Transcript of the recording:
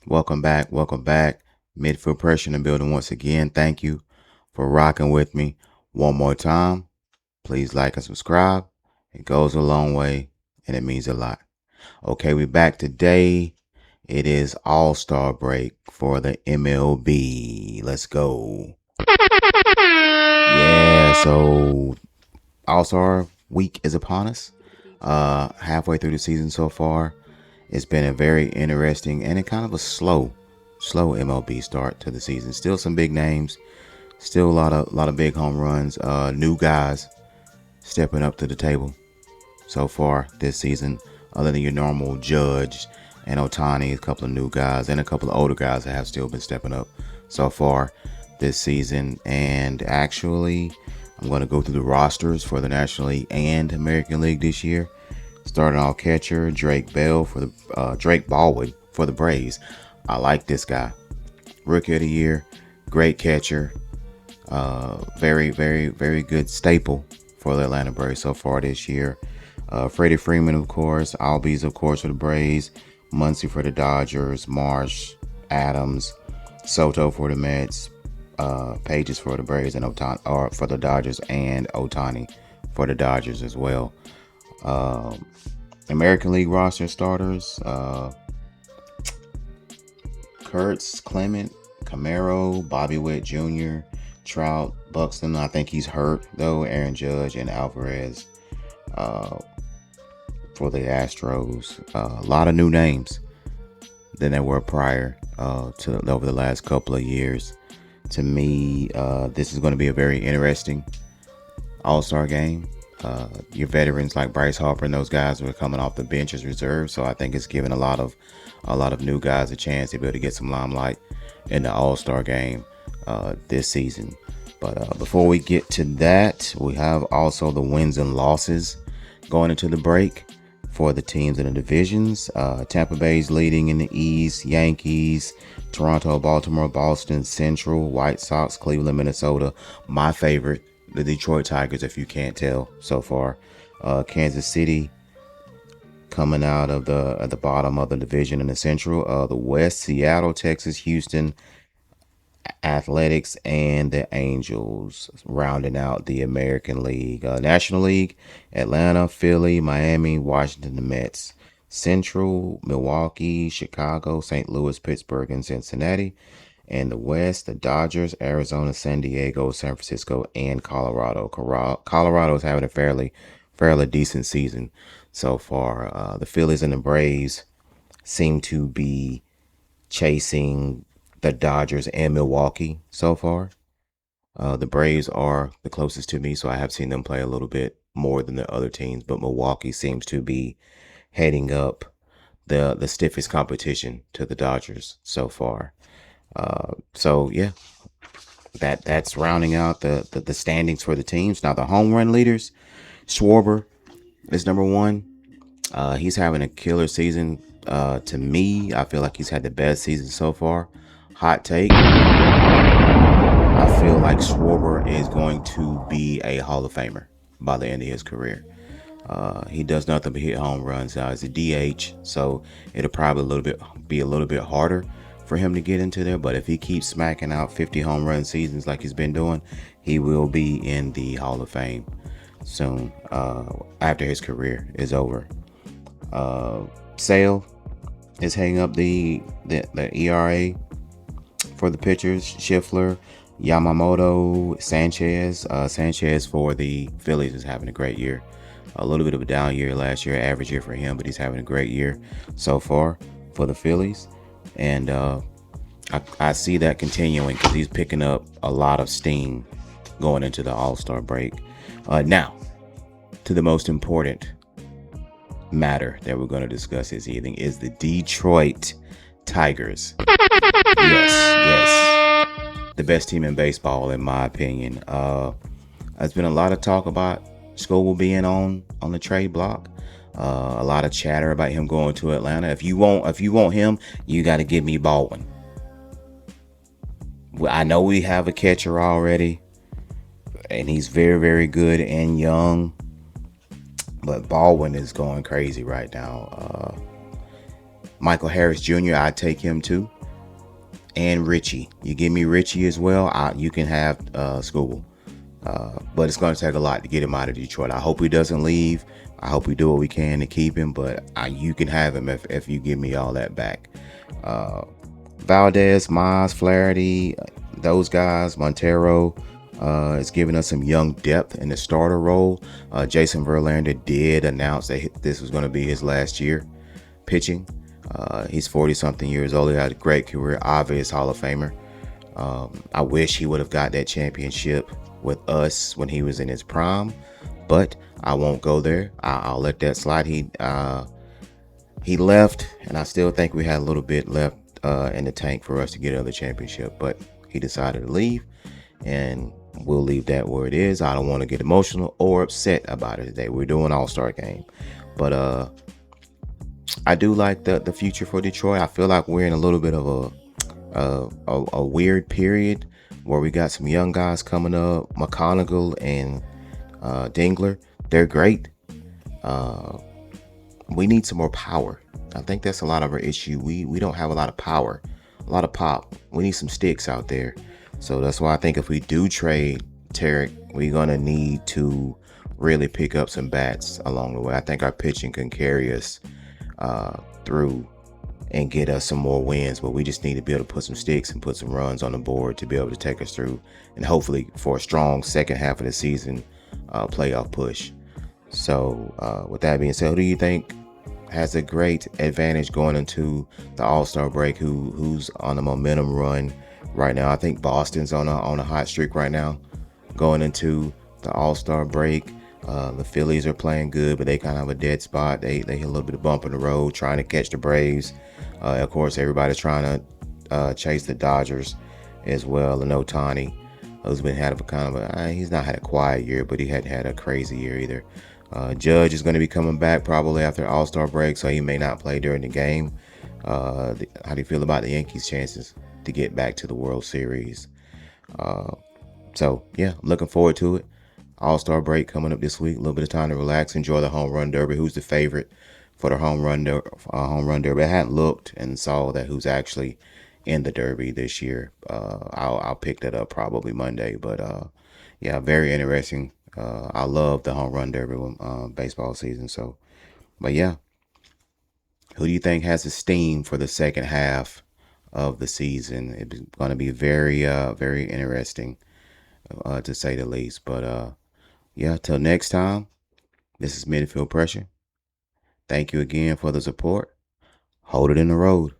Welcome back. Welcome back. Midfield pressure in the building once again. Thank you for rocking with me one more time. Please like and subscribe. It goes a long way and it means a lot. Okay, we back today. It is All-Star break for the MLB. Let's go. Yeah, so All-Star week is upon us. Halfway through the season so far. It's been a very interesting and a kind of a slow MLB start to the season. Still some big names, still a lot of big home runs. New guys stepping up to the table so far this season. Other than your normal Judge and Ohtani, a couple of new guys and a couple of older guys that have still been stepping up so far this season. And actually, I'm going to go through the rosters for the National League and American League this year. Starting off catcher Drake Baldwin for the Braves. I like this guy. Rookie of the year, great catcher. Very, very, very good staple for the Atlanta Braves so far this year. Freddie Freeman, of course. Albies, of course, for the Braves. Muncy for the Dodgers. Marsh, Adams, Soto for the Mets. Pages for the Braves and Ohtani, or for the Dodgers, and Ohtani for the Dodgers as well. American League roster starters: Kurtz, Clement, Camaro, Bobby Witt Jr., Trout, Buxton. I think he's hurt though. Aaron Judge and Alvarez for the Astros. A lot of new names than there were prior to over the last couple of years. To me, this is going to be a very interesting All-Star game. Your veterans like Bryce Harper and those guys were coming off the bench as reserves, so I think it's giving a lot of new guys a chance to be able to get some limelight in the All-Star game this season. But before we get to that, we have also the wins and losses going into the break for the teams in the divisions. Tampa Bay's leading in the East. Yankees, Toronto, Baltimore, Boston, Central, White Sox, Cleveland, Minnesota. My favorite, the Detroit Tigers, if you can't tell so far. Kansas City coming out of the bottom of the division in the Central. The West, Seattle, Texas, Houston, Athletics, and the Angels rounding out the American League. National League, Atlanta, Philly, Miami, Washington, the Mets. Central, Milwaukee, Chicago, St. Louis, Pittsburgh, and Cincinnati. And the West, the Dodgers, Arizona, San Diego, San Francisco, and Colorado. Colorado is having a fairly decent season so far. The Phillies and the Braves seem to be chasing the Dodgers and Milwaukee so far. The Braves are the closest to me, so I have seen them play a little bit more than the other teams, but Milwaukee seems to be heading up the stiffest competition to the Dodgers so far. So yeah, that's rounding out the standings for the teams. Now the home run leaders, Schwarber is number one. He's having a killer season. To me, I feel like he's had the best season so far. Hot take. I feel like Schwarber is going to be a Hall of Famer by the end of his career. He does nothing but hit home runs. Now he's a DH, so it'll probably be a little bit harder for him to get into there. But if he keeps smacking out 50 home run seasons like he's been doing, he will be in the Hall of Fame soon, after his career is over. Sale is hanging up the ERA for the pitchers. Schiffer, Yamamoto, Sanchez. Sanchez for the Phillies is having a great year. A little bit of a down year last year, average year for him, but he's having a great year so far for the Phillies. And I see that continuing because he's picking up a lot of steam going into the All-Star break. Now, to the most important matter that we're going to discuss this evening is the Detroit Tigers. Yes. The best team in baseball, in my opinion. There's been a lot of talk about Scoble being on the trade block. A lot of chatter about him going to Atlanta. If you want him, you got to give me Baldwin. I know we have a catcher already, and he's very, very good and young. But Baldwin is going crazy right now. Michael Harris Jr., I'd take him too. and Richie. You give me Richie as well, you can have Skubal. But it's going to take a lot to get him out of Detroit. I hope he doesn't leave. I hope we do what we can to keep him, but you can have him if you give me all that back. Valdez, Mize, Flaherty, those guys, Montero, is giving us some young depth in the starter role. Jason Verlander did announce that this was going to be his last year pitching. He's 40 something years old. He had a great career, obvious Hall of Famer. I wish he would have got that championship with us when he was in his prime, but I won't go there. I'll let that slide. He left, and I still think we had a little bit left in the tank for us to get another championship, but he decided to leave, and we'll leave that where it is. I don't want to get emotional or upset about it today. We're doing All-Star game, but I do like the future for Detroit. I feel like we're in a little bit of a weird period where we got some young guys coming up, McConaughey and Dingler. They're great. We need some more power. I think that's a lot of our issue. We don't have a lot of power, a lot of pop. We need some sticks out there. So that's why I think if we do trade Tarek, we're gonna need to really pick up some bats along the way. I think our pitching can carry us through and get us some more wins, but we just need to be able to put some sticks and put some runs on the board to be able to take us through, and hopefully for a strong second half of the season playoff push. So with that being said, who do you think has a great advantage going into the All-Star break? Who's on a momentum run right now? I think Boston's on a hot streak right now going into the All-Star break. The Phillies are playing good, but they kind of have a dead spot. They hit a little bit of bump in the road trying to catch the Braves. Of course, everybody's trying to chase the Dodgers as well. And Ohtani, who's been he's not had a quiet year, but he hadn't had a crazy year either. Judge is going to be coming back probably after All-Star break, so he may not play during the game. How do you feel about the Yankees' chances to get back to the World Series? So yeah, I'm looking forward to it. All-Star break coming up this week. A little bit of time to relax, enjoy the home run derby. Who's the favorite for the home run derby? I hadn't looked and saw that who's actually in the derby this year. I'll pick that up probably Monday. But yeah, very interesting. I love the home run derby baseball season. So, but yeah, who do you think has the steam for the second half of the season? It's going to be very interesting to say the least. But yeah, till next time, this is Midfield Pressure. Thank you again for the support. Hold it in the road.